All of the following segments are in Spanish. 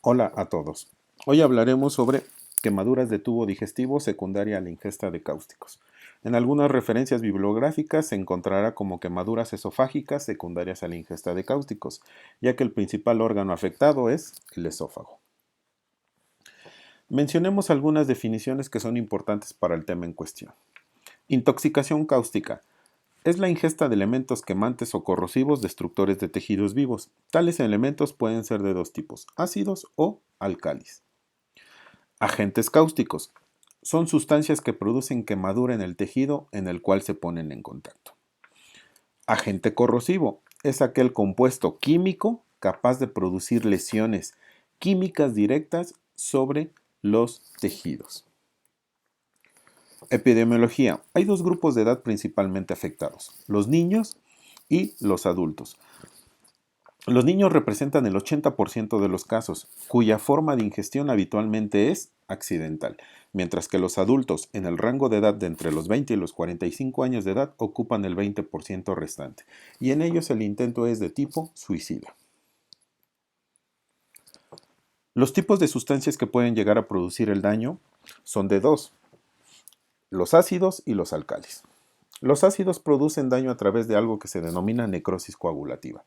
Hola a todos. Hoy hablaremos sobre quemaduras de tubo digestivo secundaria a la ingesta de cáusticos. En algunas referencias bibliográficas se encontrará como quemaduras esofágicas secundarias a la ingesta de cáusticos, ya que el principal órgano afectado es el esófago. Mencionemos algunas definiciones que son importantes para el tema en cuestión. Intoxicación cáustica. Es la ingesta de elementos quemantes o corrosivos destructores de tejidos vivos. Tales elementos pueden ser de dos tipos, ácidos o álcalis. Agentes cáusticos. Son sustancias que producen quemadura en el tejido en el cual se ponen en contacto. Agente corrosivo. Es aquel compuesto químico capaz de producir lesiones químicas directas sobre los tejidos. Epidemiología. Hay dos grupos de edad principalmente afectados, los niños y los adultos. Los niños representan el 80% de los casos, cuya forma de ingestión habitualmente es accidental, mientras que los adultos en el rango de edad de entre los 20 y los 45 años de edad ocupan el 20% restante, y en ellos el intento es de tipo suicida. Los tipos de sustancias que pueden llegar a producir el daño son de dos, los ácidos y los alcalis. Los ácidos producen daño a través de algo que se denomina necrosis coagulativa.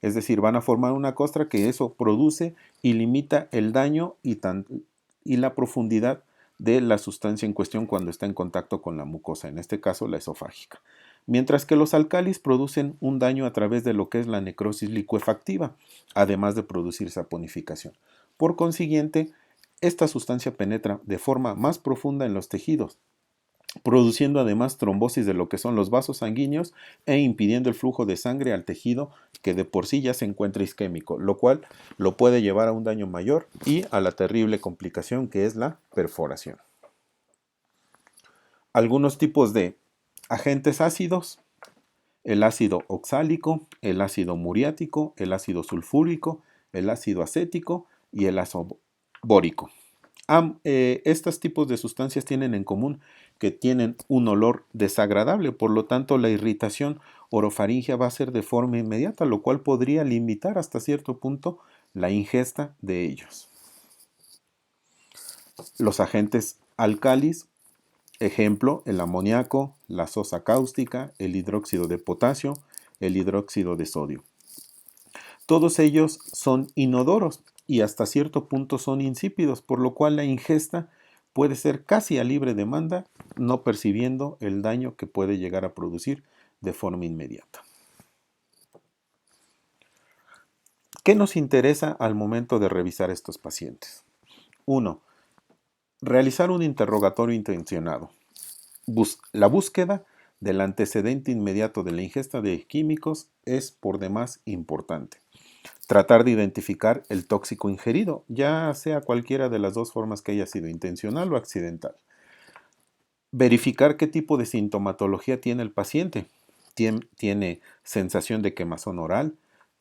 Es decir, van a formar una costra que eso produce y limita el daño y la profundidad de la sustancia en cuestión cuando está en contacto con la mucosa, en este caso la esofágica. Mientras que los alcalis producen un daño a través de lo que es la necrosis licuefactiva, además de producir saponificación. Por consiguiente, esta sustancia penetra de forma más profunda en los tejidos, produciendo además trombosis de lo que son los vasos sanguíneos e impidiendo el flujo de sangre al tejido que de por sí ya se encuentra isquémico, lo cual lo puede llevar a un daño mayor y a la terrible complicación que es la perforación. Algunos tipos de agentes ácidos: el ácido oxálico, el ácido muriático, el ácido sulfúrico, el ácido acético y el ácido bórico. Estos tipos de sustancias tienen en común que tienen un olor desagradable, por lo tanto la irritación orofaringea va a ser de forma inmediata, lo cual podría limitar hasta cierto punto la ingesta de ellos. Los agentes álcalis, ejemplo, el amoníaco, la sosa cáustica, el hidróxido de potasio, el hidróxido de sodio. Todos ellos son inodoros y hasta cierto punto son insípidos, por lo cual la ingesta puede ser casi a libre demanda, no percibiendo el daño que puede llegar a producir de forma inmediata. ¿Qué nos interesa al momento de revisar estos pacientes? 1. Realizar un interrogatorio intencionado. La búsqueda del antecedente inmediato de la ingesta de químicos es por demás importante. Tratar de identificar el tóxico ingerido, ya sea cualquiera de las dos formas que haya sido intencional o accidental. Verificar qué tipo de sintomatología tiene el paciente. ¿Tiene sensación de quemazón oral?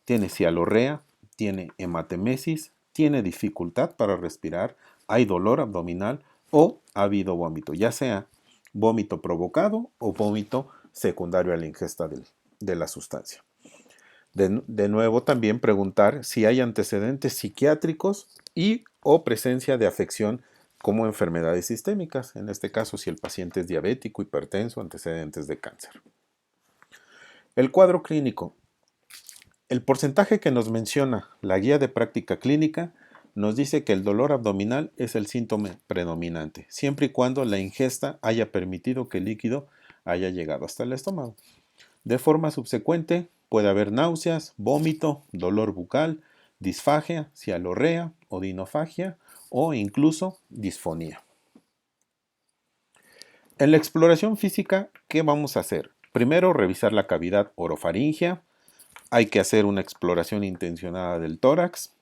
¿Tiene cialorrea? ¿Tiene hematemesis? ¿Tiene dificultad para respirar? ¿Hay dolor abdominal? ¿O ha habido vómito? Ya sea vómito provocado o vómito secundario a la ingesta de la sustancia. De nuevo, también preguntar si hay antecedentes psiquiátricos y o presencia de afección como enfermedades sistémicas, en este caso si el paciente es diabético, hipertenso, antecedentes de cáncer. El cuadro clínico. El porcentaje que nos menciona la guía de práctica clínica nos dice que el dolor abdominal es el síntoma predominante, siempre y cuando la ingesta haya permitido que el líquido haya llegado hasta el estómago. De forma subsecuente, puede haber náuseas, vómito, dolor bucal, disfagia, cialorrea, odinofagia o incluso disfonía. En la exploración física, ¿qué vamos a hacer? Primero, revisar la cavidad orofaringea. Hay que hacer una exploración intencionada del tórax,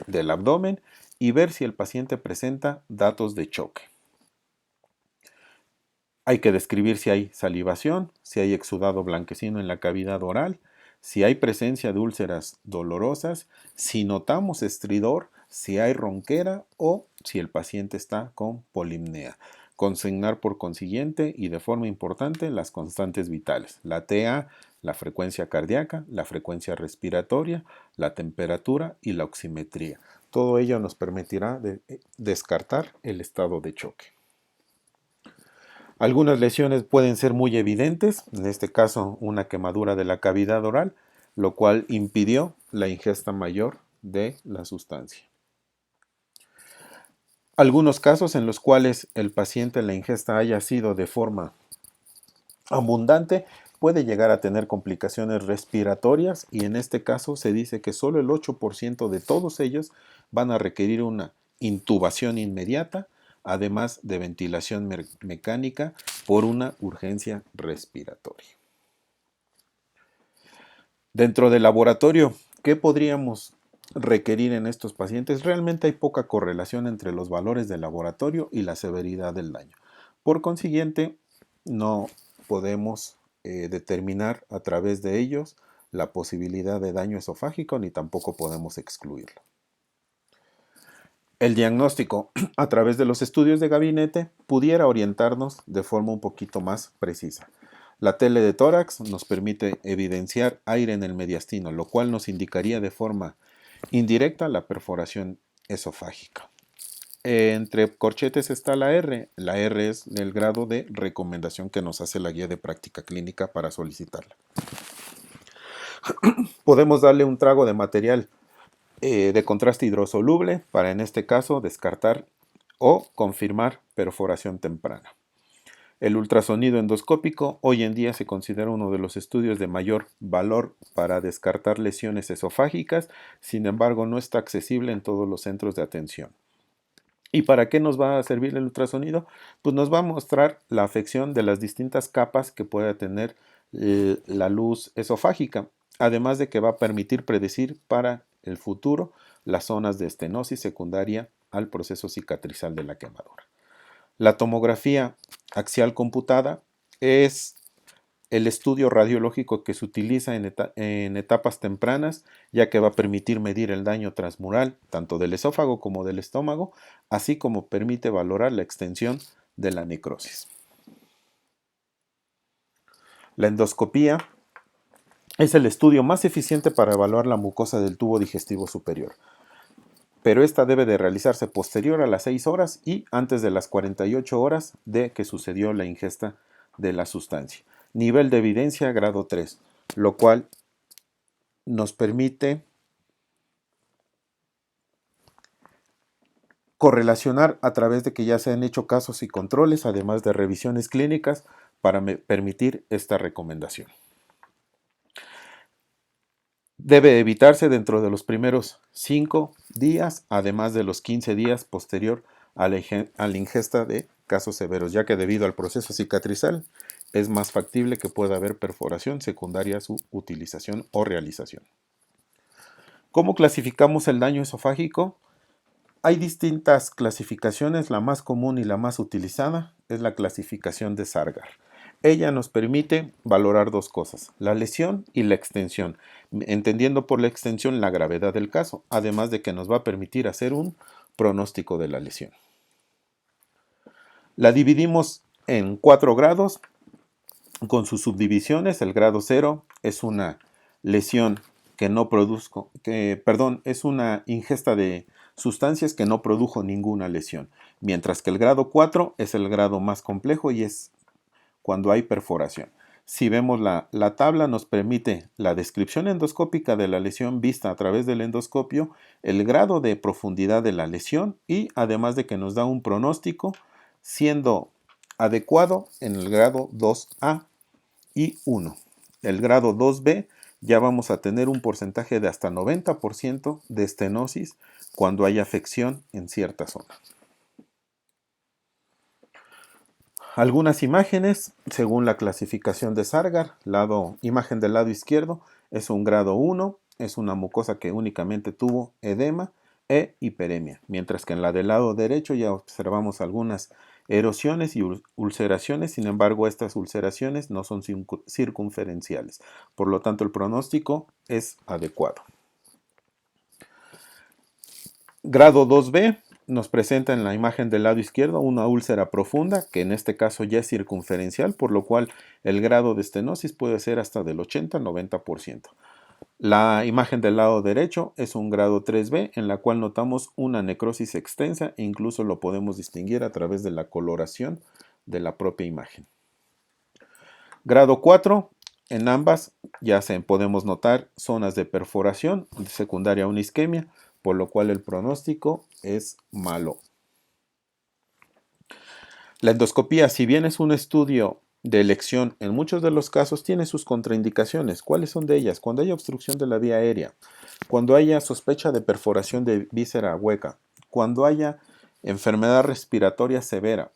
del abdomen y ver si el paciente presenta datos de choque. Hay que describir si hay salivación, si hay exudado blanquecino en la cavidad oral, si hay presencia de úlceras dolorosas, si notamos estridor, si hay ronquera o si el paciente está con polimnea. Consignar por consiguiente y de forma importante las constantes vitales, la TA, la frecuencia cardíaca, la frecuencia respiratoria, la temperatura y la oximetría. Todo ello nos permitirá descartar el estado de choque. Algunas lesiones pueden ser muy evidentes, en este caso una quemadura de la cavidad oral, lo cual impidió la ingesta mayor de la sustancia. Algunos casos en los cuales el paciente la ingesta haya sido de forma abundante puede llegar a tener complicaciones respiratorias y en este caso se dice que solo el 8% de todos ellos van a requerir una intubación inmediata, además de ventilación mecánica por una urgencia respiratoria. Dentro del laboratorio, ¿qué podríamos requerir en estos pacientes? Realmente hay poca correlación entre los valores del laboratorio y la severidad del daño. Por consiguiente, no podemos determinar a través de ellos la posibilidad de daño esofágico ni tampoco podemos excluirlo. El diagnóstico a través de los estudios de gabinete pudiera orientarnos de forma un poquito más precisa. La tele de tórax nos permite evidenciar aire en el mediastino, lo cual nos indicaría de forma indirecta la perforación esofágica. Entre corchetes está la R. La R es el grado de recomendación que nos hace la guía de práctica clínica para solicitarla. Podemos darle un trago de material de contraste hidrosoluble para en este caso descartar o confirmar perforación temprana. El ultrasonido endoscópico hoy en día se considera uno de los estudios de mayor valor para descartar lesiones esofágicas, sin embargo no está accesible en todos los centros de atención. ¿Y para qué nos va a servir el ultrasonido? Pues nos va a mostrar la afección de las distintas capas que pueda tener la luz esofágica, además de que va a permitir predecir para el futuro las zonas de estenosis secundaria al proceso cicatrizal de la quemadura. La tomografía axial computada es el estudio radiológico que se utiliza en etapas tempranas, ya que va a permitir medir el daño transmural tanto del esófago como del estómago, así como permite valorar la extensión de la necrosis. La endoscopía es el estudio más eficiente para evaluar la mucosa del tubo digestivo superior, pero esta debe de realizarse posterior a las 6 horas y antes de las 48 horas de que sucedió la ingesta de la sustancia. Nivel de evidencia grado 3, lo cual nos permite correlacionar a través de que ya se han hecho casos y controles, además de revisiones clínicas, para permitir esta recomendación. Debe evitarse dentro de los primeros 5 días, además de los 15 días posterior a la ingesta de casos severos, ya que debido al proceso cicatrizal es más factible que pueda haber perforación secundaria a su utilización o realización. ¿Cómo clasificamos el daño esofágico? Hay distintas clasificaciones, la más común y la más utilizada es la clasificación de Sargar. Ella nos permite valorar dos cosas, la lesión y la extensión, entendiendo por la extensión la gravedad del caso, además de que nos va a permitir hacer un pronóstico de la lesión. La dividimos en 4 grados con sus subdivisiones. El grado 0 es una lesión que no produzco, es una ingesta de sustancias que no produjo ninguna lesión, mientras que el grado 4 es el grado más complejo y es cuando hay perforación. Si vemos la tabla nos permite la descripción endoscópica de la lesión vista a través del endoscopio, el grado de profundidad de la lesión y además de que nos da un pronóstico siendo adecuado en el grado 2A y 1. El grado 2B ya vamos a tener un porcentaje de hasta 90% de estenosis cuando hay afección en cierta zona. Algunas imágenes, según la clasificación de Sargar, imagen del lado izquierdo es un grado 1, es una mucosa que únicamente tuvo edema e hiperemia, mientras que en la del lado derecho ya observamos algunas erosiones y ulceraciones, sin embargo estas ulceraciones no son circunferenciales, por lo tanto el pronóstico es adecuado. Grado 2B nos presenta en la imagen del lado izquierdo una úlcera profunda, que en este caso ya es circunferencial, por lo cual el grado de estenosis puede ser hasta del 80-90%. La imagen del lado derecho es un grado 3B, en la cual notamos una necrosis extensa e incluso lo podemos distinguir a través de la coloración de la propia imagen. Grado 4, en ambas ya podemos notar zonas de perforación secundaria a una isquemia, por lo cual el pronóstico es malo. La endoscopía, si bien es un estudio de elección, en muchos de los casos tiene sus contraindicaciones. ¿Cuáles son de ellas? Cuando haya obstrucción de la vía aérea, cuando haya sospecha de perforación de víscera hueca, cuando haya enfermedad respiratoria severa,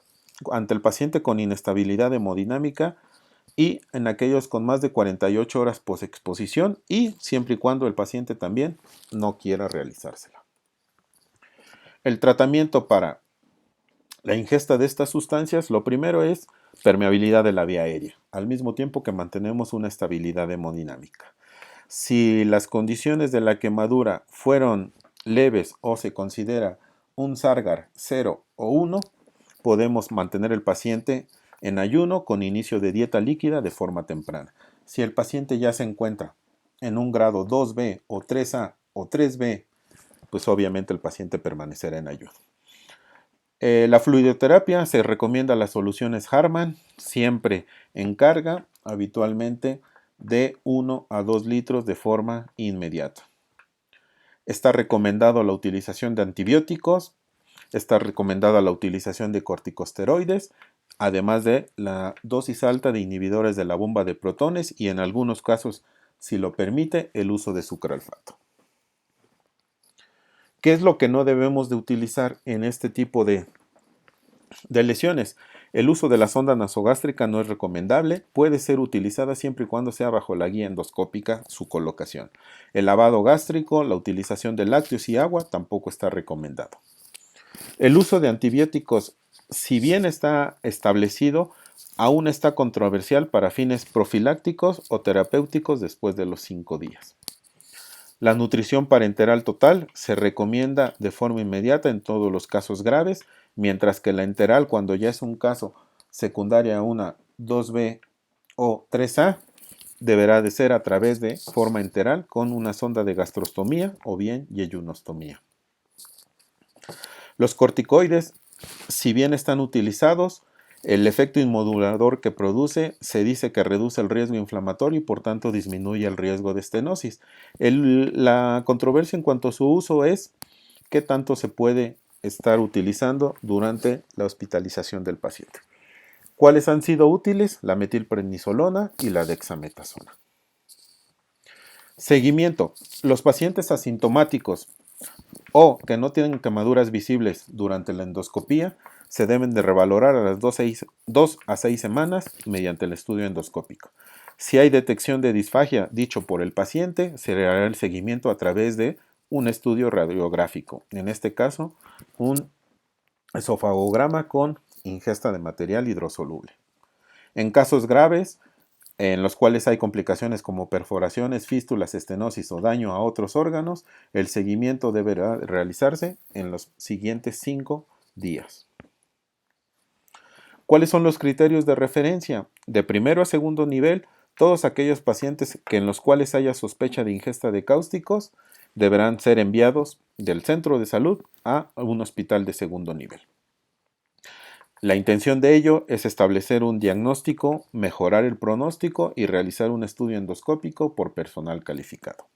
ante el paciente con inestabilidad hemodinámica y en aquellos con más de 48 horas posexposición y siempre y cuando el paciente también no quiera realizársela. El tratamiento para la ingesta de estas sustancias, lo primero es permeabilidad de la vía aérea, al mismo tiempo que mantenemos una estabilidad hemodinámica. Si las condiciones de la quemadura fueron leves o se considera un Sargar 0 o 1, podemos mantener el paciente en ayuno con inicio de dieta líquida de forma temprana. Si el paciente ya se encuentra en un grado 2B o 3A o 3B, pues obviamente el paciente permanecerá en ayuno. La fluidoterapia se recomienda las soluciones Harman, siempre en carga, habitualmente de 1 a 2 litros de forma inmediata. Está recomendado la utilización de antibióticos, está recomendada la utilización de corticosteroides, además de la dosis alta de inhibidores de la bomba de protones y en algunos casos, si lo permite, el uso de sucralfato. ¿Qué es lo que no debemos de utilizar en este tipo de lesiones? El uso de la sonda nasogástrica no es recomendable, puede ser utilizada siempre y cuando sea bajo la guía endoscópica su colocación. El lavado gástrico, la utilización de lácteos y agua tampoco está recomendado. El uso de antibióticos, si bien está establecido, aún está controversial para fines profilácticos o terapéuticos después de los 5 días. La nutrición parenteral total se recomienda de forma inmediata en todos los casos graves, mientras que la enteral, cuando ya es un caso secundaria a una 2B o 3A, deberá de ser a través de forma enteral con una sonda de gastrostomía o bien yeyunostomía. Los corticoides, si bien están utilizados, el efecto inmodulador que produce se dice que reduce el riesgo inflamatorio y por tanto disminuye el riesgo de estenosis. La controversia en cuanto a su uso es qué tanto se puede estar utilizando durante la hospitalización del paciente. ¿Cuáles han sido útiles? La metilprednisolona y la dexametasona. Seguimiento. Los pacientes asintomáticos o que no tienen quemaduras visibles durante la endoscopía se deben de revalorar a las 2 a 6 semanas mediante el estudio endoscópico. Si hay detección de disfagia dicho por el paciente, se le hará el seguimiento a través de un estudio radiográfico, en este caso un esofagograma con ingesta de material hidrosoluble. En casos graves, en los cuales hay complicaciones como perforaciones, fístulas, estenosis o daño a otros órganos, el seguimiento deberá realizarse en los siguientes 5 días. ¿Cuáles son los criterios de referencia? De primero a segundo nivel, todos aquellos pacientes en los cuales haya sospecha de ingesta de cáusticos deberán ser enviados del centro de salud a un hospital de segundo nivel. La intención de ello es establecer un diagnóstico, mejorar el pronóstico y realizar un estudio endoscópico por personal calificado.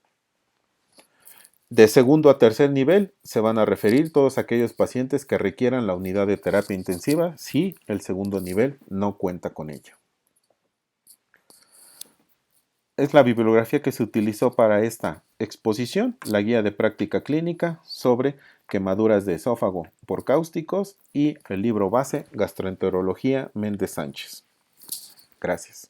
De segundo a tercer nivel se van a referir todos aquellos pacientes que requieran la unidad de terapia intensiva si el segundo nivel no cuenta con ello. Es la bibliografía que se utilizó para esta exposición, la guía de práctica clínica sobre quemaduras de esófago por cáusticos y el libro base Gastroenterología Méndez Sánchez. Gracias.